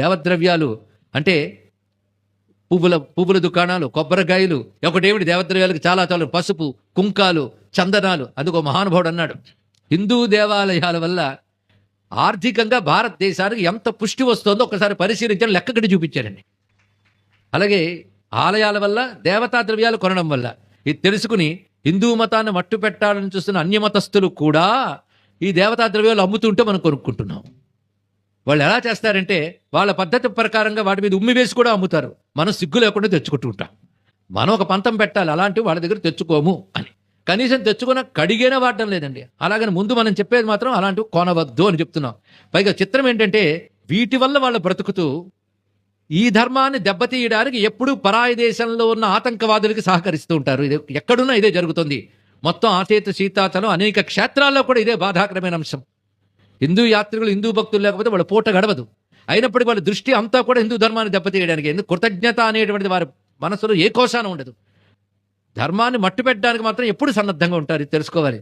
దేవద్రవ్యాలు అంటే పువ్వుల దుకాణాలు, కొబ్బరికాయలు, ఒకటేమిటి దేవద్రవ్యాలకు చాలా చాలా పసుపు, కుంకాలు, చందనాలు. అందుకో మహానుభావుడు అన్నాడు, హిందూ దేవాలయాల వల్ల ఆర్థికంగా భారతదేశానికి ఎంత పుష్టి వస్తుందో ఒకసారి పరిశీలించడం లెక్కగట్టి చూపించారండి. అలాగే ఆలయాల వల్ల దేవతా ద్రవ్యాలు కొనడం వల్ల ఇది తెలుసుకుని హిందూ మతాన్ని మట్టు పెట్టాలని చూస్తున్న అన్యమతస్థులు కూడా ఈ దేవతా ద్రవ్యాలు అమ్ముతుంటే మనం కొనుక్కుంటున్నాం. వాళ్ళు ఎలా చేస్తారంటే వాళ్ళ పద్ధతి ప్రకారంగా వాటి మీద ఉమ్మి వేసి కూడా అమ్ముతారు. మనం సిగ్గు లేకుండా తెచ్చుకుంటూ ఉంటాం. మనం ఒక పంతం పెట్టాలి, అలాంటివి వాళ్ళ దగ్గర తెచ్చుకోము అని. కనీసం తెచ్చుకున్న కడిగైనా వాడడం లేదండి. అలాగని ముందు మనం చెప్పేది మాత్రం అలాంటివి కొనవద్దు అని చెప్తున్నాం. పైగా చిత్రం ఏంటంటే వీటి వల్ల వాళ్ళు బ్రతుకుతూ ఈ ధర్మాన్ని దెబ్బతీయడానికి ఎప్పుడూ పరాయి దేశంలో ఉన్న ఆతంకవాదులకి సహకరిస్తూ ఉంటారు. ఇది ఎక్కడున్నా ఇదే జరుగుతుంది. మొత్తం ఆచేత సీతాచలం అనేక క్షేత్రాల్లో కూడా ఇదే బాధాకరమైన అంశం. హిందూ యాత్రికులు, హిందూ భక్తులు లేకపోతే వాళ్ళ పూట గడవదు. అయినప్పటికీ వాళ్ళ దృష్టి అంతా కూడా హిందూ ధర్మాన్ని దెబ్బతీయడానికి, ఎందుకు కృతజ్ఞత అనేటువంటిది వారి మనసులో ఏ కోశాన ఉండదు. ధర్మాన్ని మట్టు పెట్టడానికి మాత్రం ఎప్పుడు సన్నద్ధంగా ఉంటారు, ఇది తెలుసుకోవాలి.